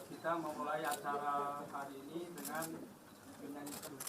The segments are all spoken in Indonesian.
Kita memulai acara hari ini dengan penyanyi dulu.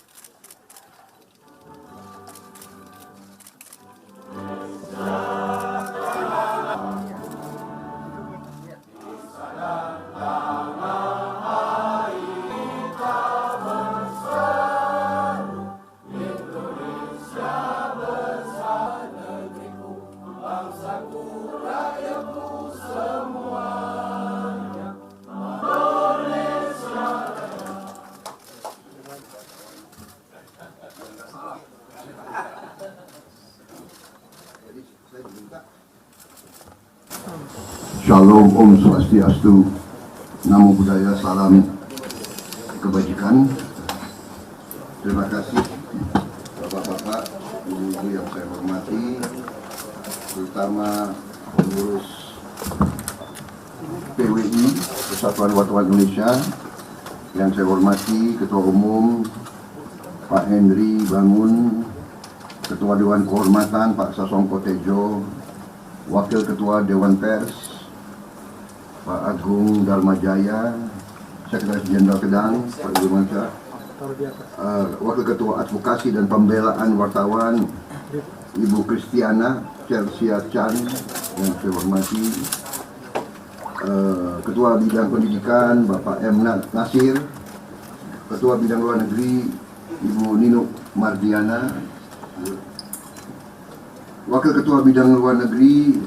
Shalom, Om Swastiastu, Namo Buddhaya, salam kebajikan. Terima kasih Bapak-bapak, Ibu-ibu yang saya hormati, terutama pengurus PWI, Persatuan Wartawan Indonesia, yang saya hormati Ketua Umum Pak Henry Bangun, Ketua Dewan Kehormatan Pak Sasongko Tejo, Wakil Ketua Dewan Pers Pak Agung Darmajaya, Sekretaris Jenderal Kedang Pak Irwansyah, Wakil Ketua Advokasi dan Pembelaan Wartawan Ibu Kristiana Chelsea Chan yang saya hormati, Ketua Bidang Pendidikan Bapak M. Nasir, Ketua Bidang Luar Negeri Ibu Nino Mardiana, Wakil Ketua Bidang Luar Negeri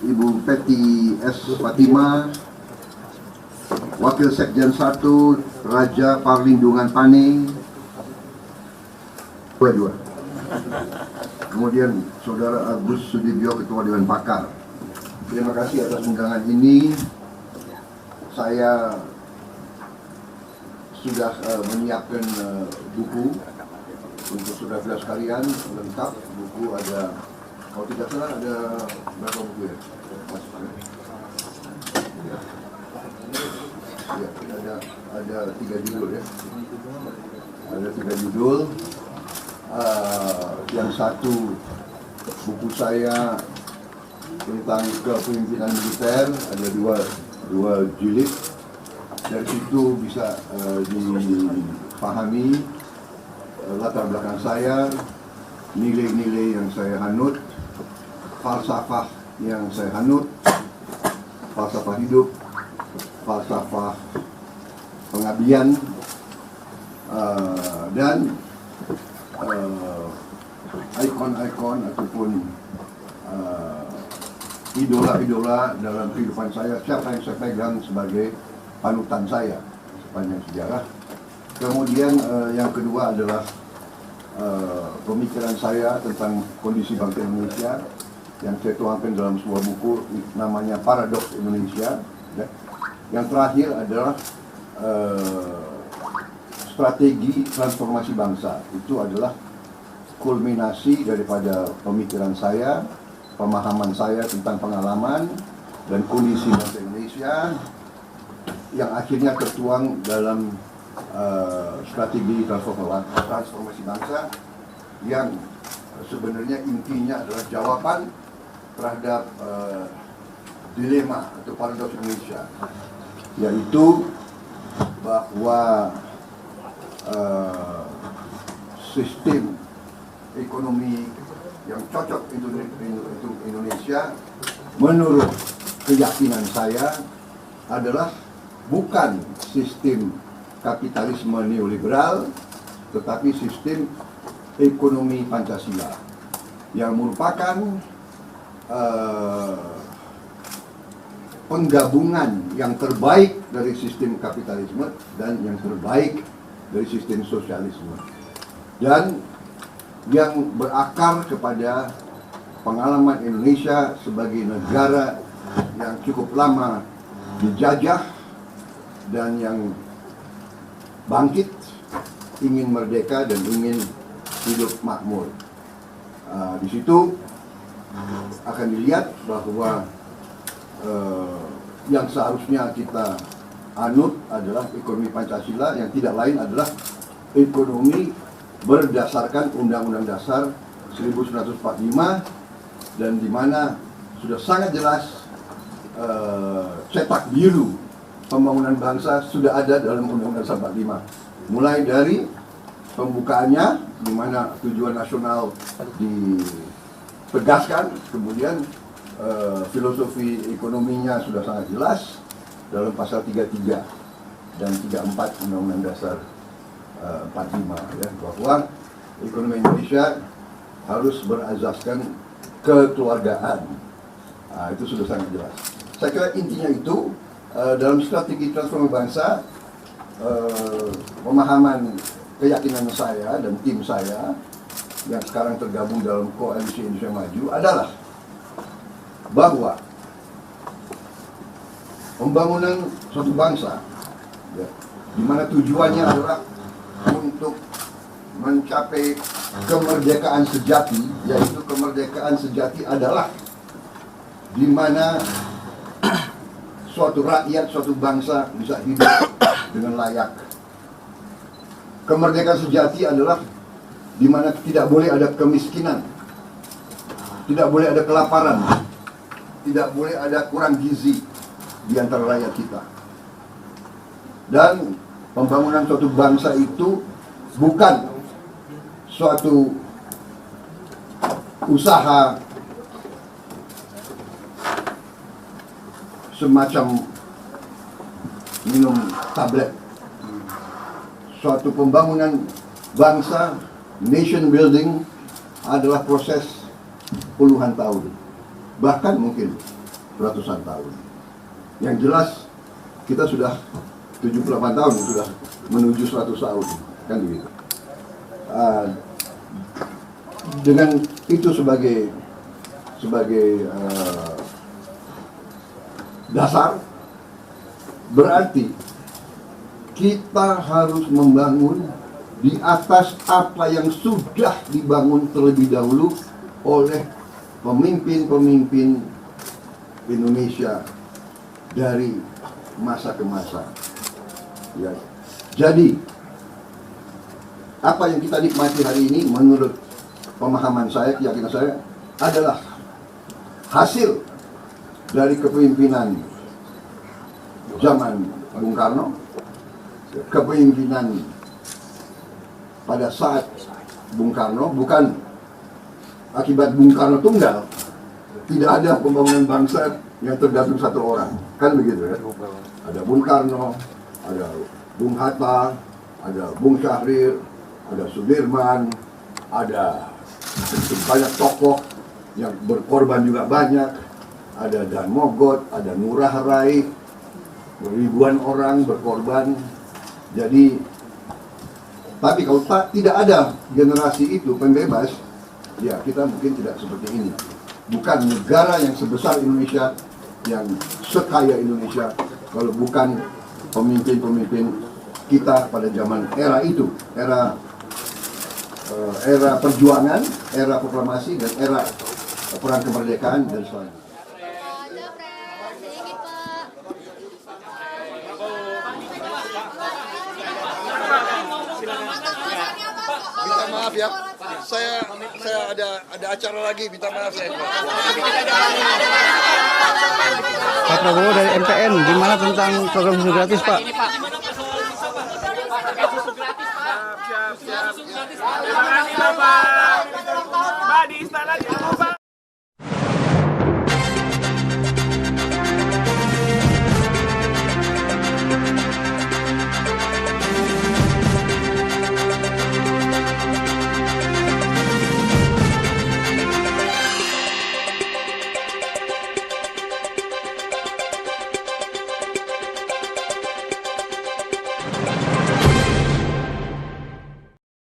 Ibu Peti S. Fatima, Wakil Sekjen 1 Raja Parlindungan Pane, dua. Kemudian Saudara Agus Sudibyo, Ketua Dewan Pakar. Terima kasih atas undangan ini. Saya sudah menyiapkan buku untuk saudara-saudara sekalian, lengkap. Buku ada, kalau tidak salah ada berapa buku ya? Ya, ada 3 judul ya. Ada 3 judul. Yang satu buku saya tentang kepemimpinan militer, ada dua jilid. Dari situ bisa dipahami latar belakang saya, nilai-nilai yang saya anut, falsafah yang saya anut, falsafah hidup, falsafah pengabdian, dan ikon-ikon ataupun idola-idola dalam kehidupan saya, siapa yang saya pegang sebagai panutan saya sepanjang sejarah. Kemudian yang kedua adalah pemikiran saya tentang kondisi bangsa Indonesia yang saya tuangkan dalam sebuah buku namanya Paradoks Indonesia. Yang terakhir adalah strategi transformasi bangsa. Itu adalah kulminasi daripada pemikiran saya, pemahaman saya tentang pengalaman dan kondisi bangsa Indonesia yang akhirnya tertuang dalam strategi transformasi bangsa yang sebenarnya intinya adalah jawaban terhadap dilema atau paradoks Indonesia, yaitu bahwa sistem ekonomi yang cocok untuk Indonesia menurut keyakinan saya adalah bukan sistem kapitalisme neoliberal, tetapi sistem ekonomi Pancasila yang merupakan penggabungan yang terbaik dari sistem kapitalisme dan yang terbaik dari sistem sosialisme. dan yang berakar kepada pengalaman Indonesia sebagai negara yang cukup lama dijajah dan yang bangkit, ingin merdeka dan ingin hidup makmur. Di situ akan dilihat bahwa yang seharusnya kita anut adalah ekonomi Pancasila, yang tidak lain adalah ekonomi berdasarkan Undang-Undang Dasar 1945, dan di mana sudah sangat jelas cetak biru pembangunan bangsa sudah ada dalam Undang-Undang Dasar 45. Mulai dari pembukaannya, di mana tujuan nasional ditegaskan, kemudian filosofi ekonominya sudah sangat jelas dalam pasal 33 dan 34 Undang-Undang Dasar 45, ya, bahwa ekonomi Indonesia harus berazaskan kekeluargaan. Itu sudah sangat jelas. Saya kira intinya itu dalam strategi transformasi bangsa, pemahaman, keyakinan saya dan tim saya yang sekarang tergabung dalam Koalisi Indonesia Maju adalah bahwa pembangunan suatu bangsa, ya, di mana tujuannya adalah untuk mencapai kemerdekaan sejati, yaitu kemerdekaan sejati adalah di mana suatu rakyat, suatu bangsa bisa hidup dengan layak. Kemerdekaan sejati adalah di mana tidak boleh ada kemiskinan, tidak boleh ada kelaparan, tidak boleh ada kurang gizi di antara rakyat kita. Dan pembangunan suatu bangsa itu bukan suatu usaha semacam minum tablet. Suatu pembangunan bangsa, nation building, adalah proses puluhan tahun, bahkan mungkin ratusan tahun. Yang jelas kita sudah 78 tahun, sudah menuju 100 tahun, kan begitu. Dengan itu sebagai dasar, berarti kita harus membangun di atas apa yang sudah dibangun terlebih dahulu oleh pemimpin-pemimpin Indonesia dari masa ke masa. Ya. Jadi apa yang kita nikmati hari ini menurut pemahaman saya, keyakinan saya, adalah hasil dari kepemimpinan zaman Bung Karno, kepemimpinan pada saat Bung Karno, bukan akibat Bung Karno tunggal. Tidak ada pembangunan bangsa yang tergantung satu orang, kan begitu ya. Ada Bung Karno, ada Bung Hatta, ada Bung Syahrir, ada Sudirman, ada banyak tokoh yang berkorban juga banyak, ada Dan Mogot, ada Ngurah Rai, ribuan orang berkorban. Jadi, tapi kalau tidak ada generasi itu pembebas, ya kita mungkin tidak seperti ini. Bukan negara yang sebesar Indonesia, yang sekaya Indonesia, kalau bukan pemimpin-pemimpin kita pada zaman era itu, era perjuangan, era proklamasi, dan era perang kemerdekaan dan selanjutnya. Minta maaf ya, saya ada acara lagi, minta maaf saya. Pak Prabowo dari MPN, gimana tentang program susu gratis, Pak? Siap. Terima kasih Bapak. Pak di istana.